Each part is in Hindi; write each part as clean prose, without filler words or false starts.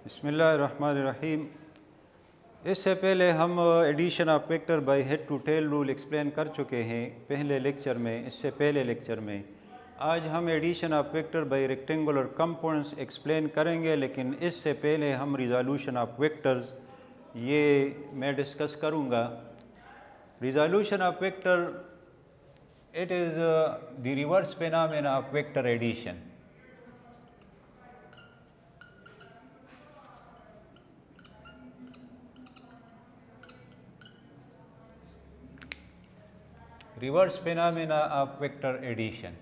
बिस्मिल्लाहिर्रहमानिर्रहीम। इससे पहले हम addition of vector by head to tail rule explain कर चुके हैं पहले लेक्चर में। इससे पहले लेक्चर में आज हम addition of vector by rectangular components explain करेंगे, लेकिन इससे पहले हम रिजोल्यूशन ऑफ वेक्टर्स ये मैं डिस्कस करूँगा। Resolution of vector it is the reverse phenomena of vector addition. Reverse phenomena of vector addition,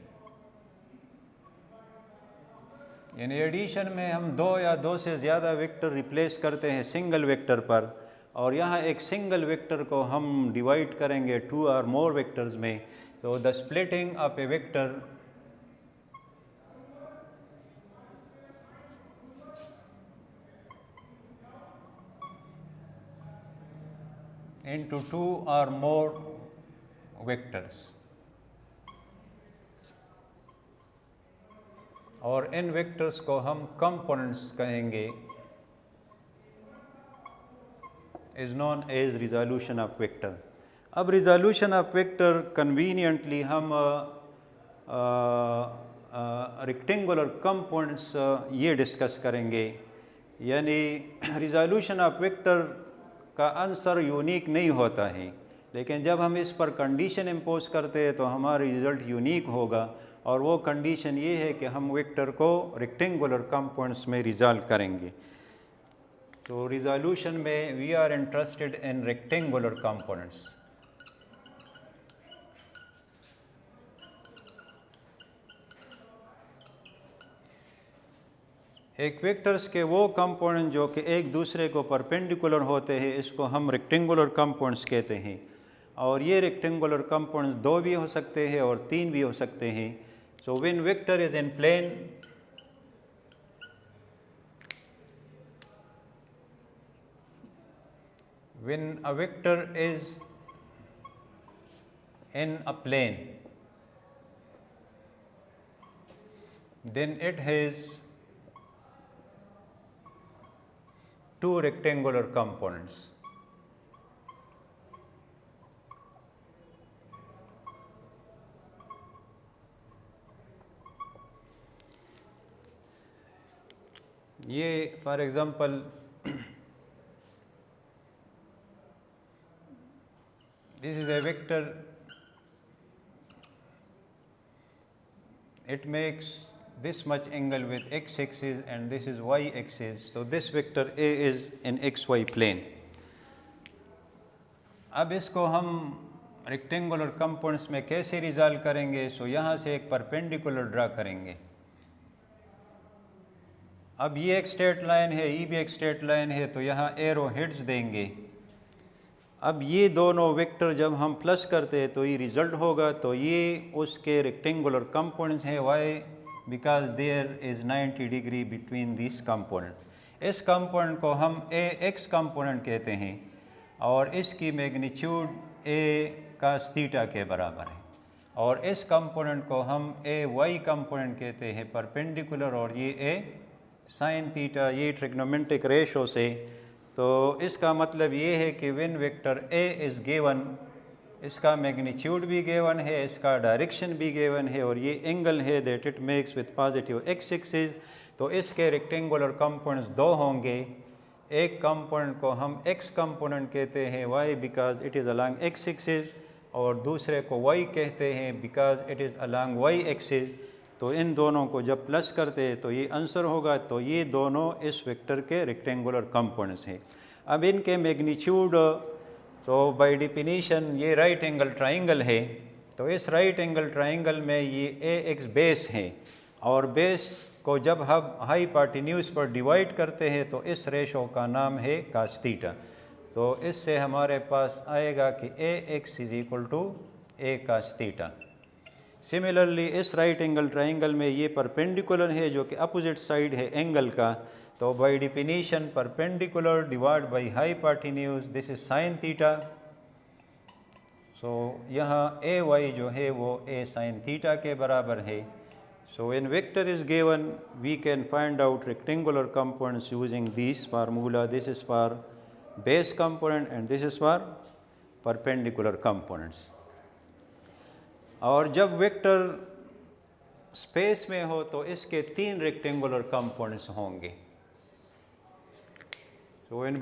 यानी एडिशन में हम दो या दो से ज़्यादा वेक्टर रिप्लेस करते हैं सिंगल वेक्टर पर, और यहाँ एक सिंगल वेक्टर को हम डिवाइड करेंगे टू और मोर वेक्टर्स में। तो the splitting of A vector into two or more vectors, और इन वेक्टर्स को हम कंपोनेंट्स कहेंगे, is known as resolution of vector. अब रिजोल्यूशन ऑफ वेक्टर कन्वीनियंटली हम रेक्टेंगुलर कंपोनेंट्स ये डिस्कस करेंगे। यानी रिजोल्यूशन ऑफ वेक्टर का आंसर यूनिक नहीं होता है, लेकिन जब हम इस पर कंडीशन इम्पोज करते हैं तो हमारा रिज़ल्ट यूनिक होगा, और वो कंडीशन ये है कि हम वेक्टर को रेक्टेंगुलर कंपोनेंट्स में रिजॉल्व करेंगे। तो रिजोल्यूशन में we are interested in rectangular components. एक वेक्टर्स के वो कंपोनेंट जो कि एक दूसरे को परपेंडिकुलर होते हैं, इसको हम रेक्टेंगुलर कंपोनेंट्स कहते हैं। और ये रेक्टेंगुलर कंपोनेंट्स दो भी हो सकते हैं और तीन भी हो सकते हैं। So when vector is in plane, when a vector is in a plane, then it has two rectangular components. ये for example this is a vector, it makes this much angle with x axis and this is y axis. So this vector A is in xy plane. अब इसको हम रेक्टेंगुलर कंपोनेंट्स में कैसे रिजॉल्व करेंगे? सो यहाँ से एक परपेंडिकुलर ड्रा करेंगे। अब ये एक स्ट्रेट लाइन है, ये भी एक स्ट्रेट लाइन है, तो यहाँ एरो हेड्स देंगे। अब ये दोनों वेक्टर जब हम प्लस करते हैं तो ये रिजल्ट होगा, तो ये उसके रेक्टेंगुलर कंपोनेंट्स हैं y, because there is 90 degree between this components. इस कंपोनेंट को हम ax कंपोनेंट कहते हैं, और इसकी मैग्नीट्यूड a cos थीटा के बराबर है, और इस कंपोनेंट को हम ay कंपोनेंट कहते हैं परपेंडिकुलर, और ये a sin थीटा, ये ट्रिग्नोमेट्रिक रेशो से। तो इसका मतलब ये है कि when vector a is given, इसका मैग्नीट्यूड भी गिवन है, इसका डायरेक्शन भी गिवन है, और ये एंगल है that it makes with positive x axis. तो इसके रेक्टेंगुलर कंपोनेंट्स दो होंगे। एक कंपोनेंट को हम x कंपोनेंट कहते हैं y because it is along x axis, और दूसरे को y कहते हैं because it is along y axis. तो इन दोनों को जब प्लस करते हैं तो ये आंसर होगा। तो ये दोनों इस वेक्टर के रेक्टेंगुलर कंपोनेंट्स हैं। अब इनके मैग्नीट्यूड, तो बाय डेफिनेशन ये राइट एंगल ट्राइंगल है, तो इस राइट एंगल ट्राइंगल में ये ax बेस है, और बेस को जब हम हाइपोटेन्यूज पर डिवाइड करते हैं तो इस रेशो का नाम है cos थीटा। तो इससे हमारे पास आएगा कि ax is equal to a cos theta. Similarly इस राइट एंगल ट्राइंगल में ये परपेंडिकुलर है जो कि अपोजिट साइड है एंगल का, तो by definition perpendicular divide by hypotenuse, this is sin theta. So यहाँ ए वाई जो है वो a sin थीटा के बराबर है। So when vector is given, we can find out rectangular components using this formula. This is for base component and this is for perpendicular components. और जब वेक्टर स्पेस में हो तो इसके 3 रेक्टेंगुलर कंपोनेंट्स होंगे. So when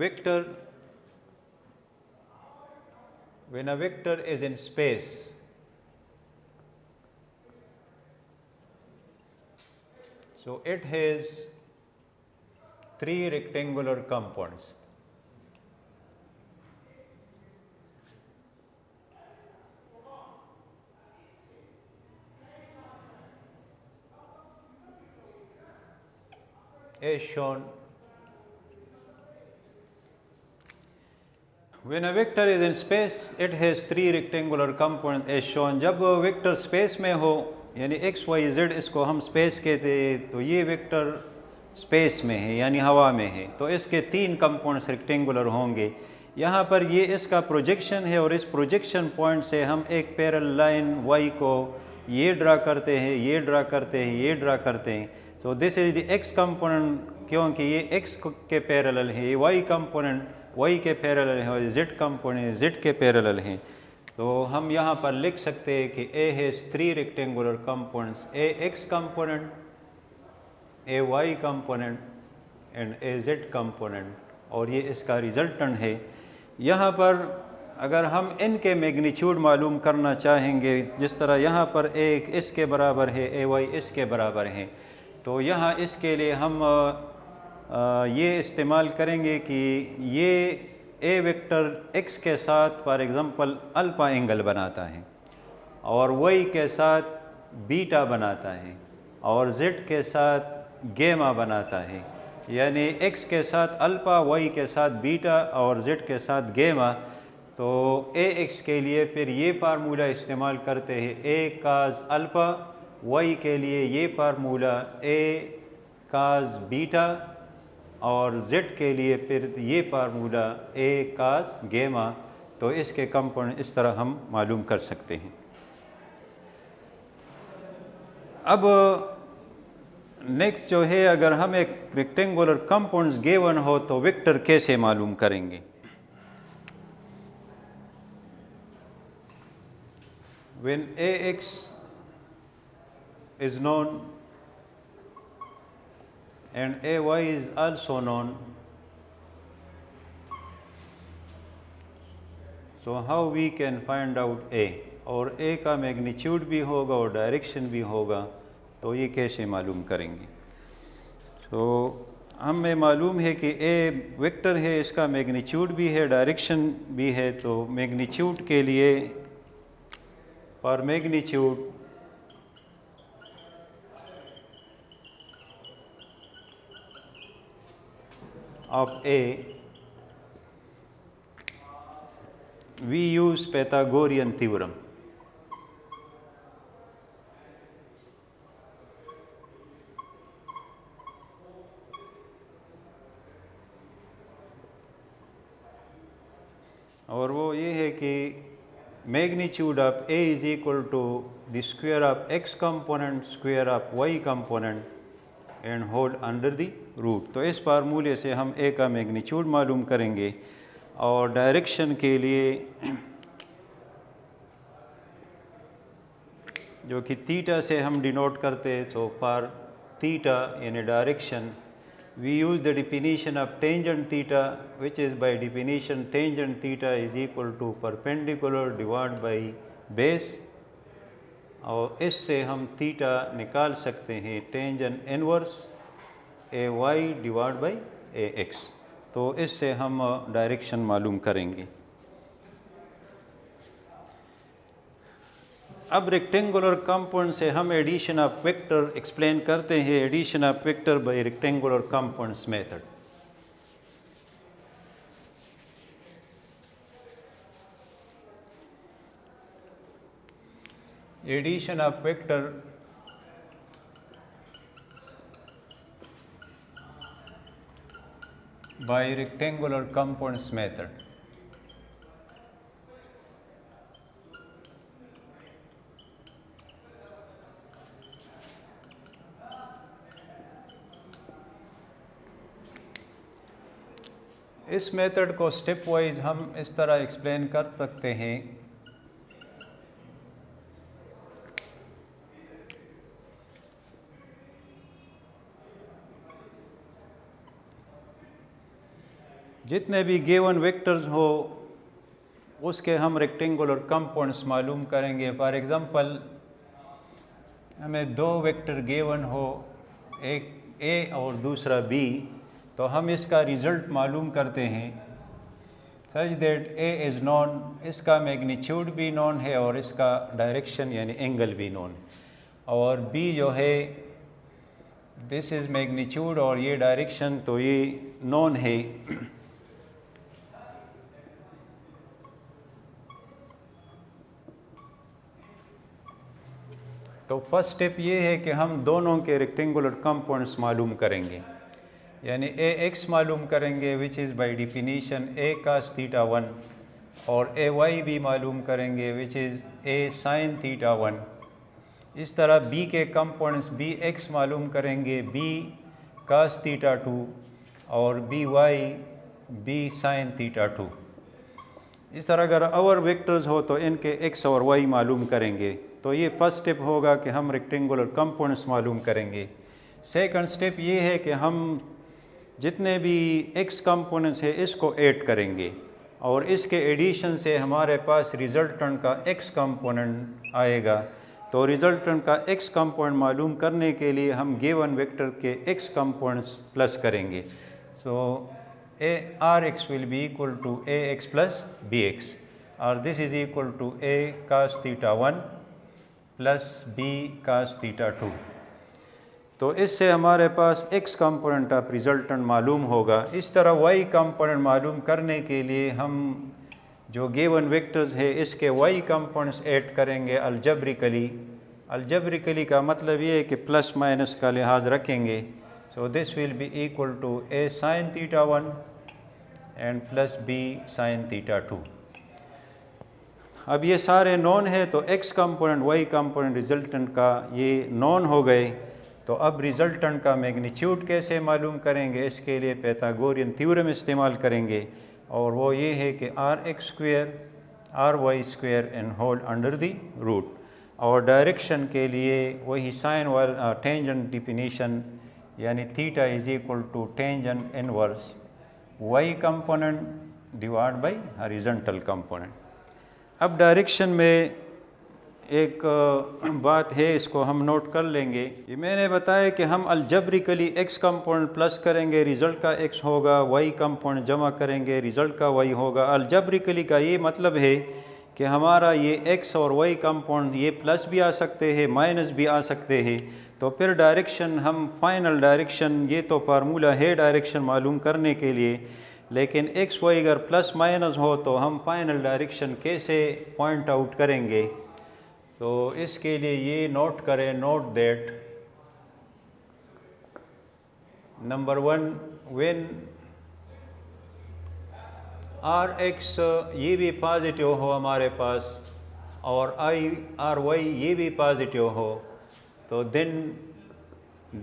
a vector is in space, so it has 3 rectangular components. As shown. When a vector is in space, it has 3 rectangular components as shown. जब वेक्टर स्पेस में हो यानी x, y, z इसको हम स्पेस कहते हैं, तो ये वेक्टर स्पेस में है यानी हवा में है, तो इसके 3 कंपोनेंट्स रेक्टेंगुलर होंगे. यहाँ पर ये इसका प्रोजेक्शन है और इस प्रोजेक्शन पॉइंट से हम एक पैरेलल लाइन y को ये ड्रा करते हैं, ये ड्रा करते हैं, ये ड्रा करते हैं. तो this is the x component, क्योंकि ये x के पैरेलल है, ये y कंपोनेंट y के पैरेलल है और z कंपोनेंट z के पैरेलल हैं. तो हम यहाँ पर लिख सकते हैं कि A has 3 rectangular components, a x component, a y component and a z component, और ये इसका रिजल्टेंट है. यहाँ पर अगर हम इनके मैग्नीट्यूड मालूम करना चाहेंगे, जिस तरह यहाँ पर एक इसके बराबर है, a y इसके बराबर है, तो यहाँ इसके लिए हम ये इस्तेमाल करेंगे कि ये ए वेक्टर x के साथ फॉर एग्ज़ाम्पल अल्फ़ा एंगल बनाता है और y के साथ बीटा बनाता है और z के साथ गेमा बनाता है. यानी x के साथ अल्फ़ा, y के साथ बीटा और z के साथ गेमा. तो ax के लिए फिर ये फार्मूला इस्तेमाल करते हैं, a काज अल्फ़ा, y के लिए ये फार्मूला a काज बीटा और z के लिए फिर ये फार्मूला a कास गेमा. तो इसके कंपोनेंट इस तरह हम मालूम कर सकते हैं. अब नेक्स्ट जो है, अगर हम एक रेक्टेंगुलर कंपोनेंट्स गिवन हो तो वेक्टर कैसे मालूम करेंगे. When ax is known and ay is also known, so how we can find out a, और a का मैग्नीट्यूड भी होगा और डायरेक्शन भी होगा, तो ये कैसे मालूम करेंगे. तो हमें मालूम है कि a वेक्टर है, इसका मैग्नीट्यूड भी है, डायरेक्शन भी है. तो मैग्नीट्यूड के लिए for magnitude of A, we use Pythagorean theorem. और वो ये है कि magnitude of A is equal to the square of x component square of y component and whole under the root. तो इस फार्मूले से हम a का मैग्नीट्यूड मालूम करेंगे. और डायरेक्शन के लिए जो कि थीटा से हम डिनोट करते हैं, तो फॉर थीटा यानी direction we use the definition of tangent theta, which is by definition tangent theta is equal to perpendicular divide by base. और इससे हम थीटा निकाल सकते हैं tangent inverse A Y divide by A X. तो इससे हम डायरेक्शन मालूम करेंगे. अब रेक्टेंगुलर कंपाउंड से हम एडिशन ऑफ वेक्टर एक्सप्लेन करते हैं, addition of vector by rectangular compounds method. Addition of vector by rectangular compounds method. इस मेथड को स्टेप वाइज हम इस तरह एक्सप्लेन कर सकते हैं। जितने भी गिवन वेक्टर्स हो उसके हम रेक्टेंगुलर कंपाउंड्स मालूम करेंगे। फॉर एग्जांपल हमें दो वेक्टर गिवन हो, एक ए और दूसरा बी, तो हम इसका रिज़ल्ट मालूम करते हैं such that A is non, इसका मैग्नीट्यूड भी नॉन है और इसका डायरेक्शन यानी एंगल भी नॉन है। और बी जो है दिस इज़ मैग्नीट्यूड और ये डायरेक्शन तो ये नॉन है। तो फर्स्ट स्टेप ये है कि हम दोनों के रेक्टेंगुलर कंपाउंड्स मालूम करेंगे, यानी ए एक्स मालूम करेंगे which is by definition A cos theta 1, और ए वाई भी मालूम करेंगे which is A sine theta 1। इस तरह बी के कंपाउंड्स बी एक्स मालूम करेंगे बी कास थीटा 2 और B Y B sine theta 2। इस तरह अगर और वेक्टर्स हो तो इनके एक्स और वाई मालूम करेंगे। तो ये फर्स्ट स्टेप होगा कि हम रेक्टेंगुलर कंपाउंड्स मालूम करेंगे। सेकंड स्टेप ये है कि हम जितने भी एक्स कंपोनेंट्स है इसको ऐड करेंगे और इसके एडिशन से हमारे पास रिजल्टेंट का एक्स कंपोनेंट आएगा। तो रिजल्टेंट का एक्स कंपोनेंट मालूम करने के लिए हम गिवन वेक्टर के एक्स कंपोनेंट्स प्लस करेंगे। So A R X will be equal to A X plus B X, और this is equal to A cos theta 1 plus B cos theta 2। तो इससे हमारे पास x कंपोनेंट ऑफ रिजल्टेंट मालूम होगा। इस तरह y कंपोनेंट मालूम करने के लिए हम जो गिवन वेक्टर्स है इसके y कंपोनेंट्स ऐड करेंगे अलजब्रिकली। अलजब्रिकली का मतलब ये है कि प्लस माइनस का लिहाज रखेंगे। So this will be equal to a sine theta 1 and plus b sine theta 2। अब ये सारे नॉन है तो x component y component resultant का ये नॉन हो गए। तो अब रिजल्टेंट का मैग्नीट्यूड कैसे मालूम करेंगे, इसके लिए पाइथागोरियन थ्योरम इस्तेमाल करेंगे, और वो ये है कि R X square R Y square and whole under the root. और डायरेक्शन के लिए वही साइन वाला टेंजेंट डिफिनीशन, यानी theta is equal to tangent inverse Y component divide by horizontal component. अब डायरेक्शन में एक बात है, इसको हम नोट कर लेंगे। ये मैंने बताया कि हम अलजब्रिकली x कंपोनेंट प्लस करेंगे, रिज़ल्ट का x होगा, y कंपोनेंट जमा करेंगे, रिज़ल्ट का y होगा। अलजब्रिकली का ये मतलब है कि हमारा ये x और y कंपोनेंट ये प्लस भी आ सकते हैं माइनस भी आ सकते हैं। तो फिर डायरेक्शन हम फाइनल डायरेक्शन, ये तो फार्मूला है डायरेक्शन मालूम करने के लिए, लेकिन x y अगर प्लस माइनस हो तो हम फाइनल डायरेक्शन कैसे पॉइंट आउट करेंगे। तो इसके लिए ये नोट करें, note that number 1 when R X ये भी पॉजिटिव हो हमारे पास और आई आर वाई ये भी पॉजिटिव हो, तो देन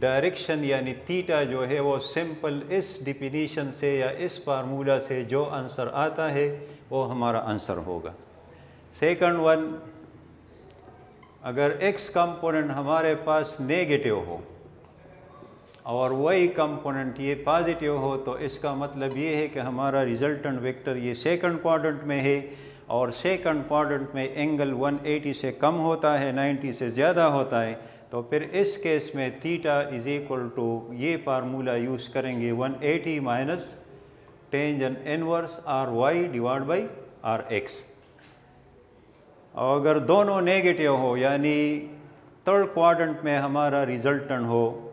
डायरेक्शन यानी थीटा जो है वो सिंपल इस डिफिनीशन से या इस फार्मूला से जो आंसर आता है वो हमारा आंसर होगा। सेकंड वन, अगर x कंपोनेंट हमारे पास नेगेटिव हो और y कंपोनेंट ये पॉजिटिव हो, तो इसका मतलब ये है कि हमारा रिजल्टेंट वेक्टर ये सेकंड क्वाड्रेंट में है, और सेकंड क्वाड्रेंट में एंगल 180 से कम होता है, 90 से ज़्यादा होता है। तो फिर इस केस में थीटा इज इक्वल टू ये फार्मूला यूज़ करेंगे 180 minus tangent inverse R Y divide by R X. और अगर दोनों नेगेटिव हो, यानी थर्ड क्वाड्रेंट में हमारा रिजल्टेंट हो,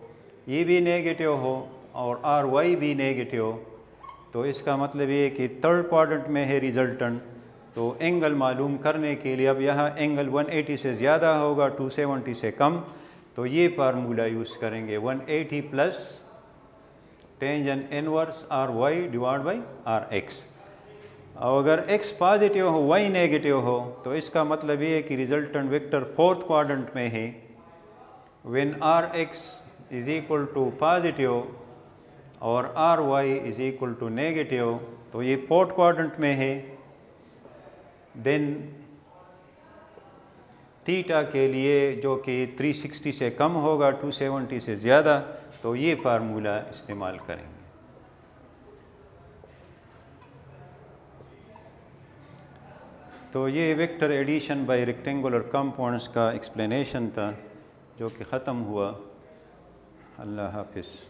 ये भी नेगेटिव हो और आर वाई भी नेगेटिव हो, तो इसका मतलब ये है कि थर्ड क्वाड्रेंट में है रिजल्टेंट। तो एंगल मालूम करने के लिए अब यहाँ एंगल 180 से ज़्यादा होगा, 270 से कम, तो ये फार्मूला यूज़ करेंगे 180 plus tangent inverse R Y divide by R X. और अगर x पॉजिटिव हो y नेगेटिव हो, तो इसका मतलब ये है कि रिजल्टेंट वेक्टर फोर्थ क्वाड्रेंट में है। When R X is equal to positive और R Y is equal to negative, तो ये फोर्थ क्वाड्रेंट में है। देन थीटा के लिए जो कि 360 से कम होगा, 270 से ज़्यादा, तो ये फार्मूला इस्तेमाल करेंगे। तो ये vector addition by rectangular compounds का एक्सप्लेनेशन था जो कि ख़त्म हुआ। अल्लाह हाफिज़।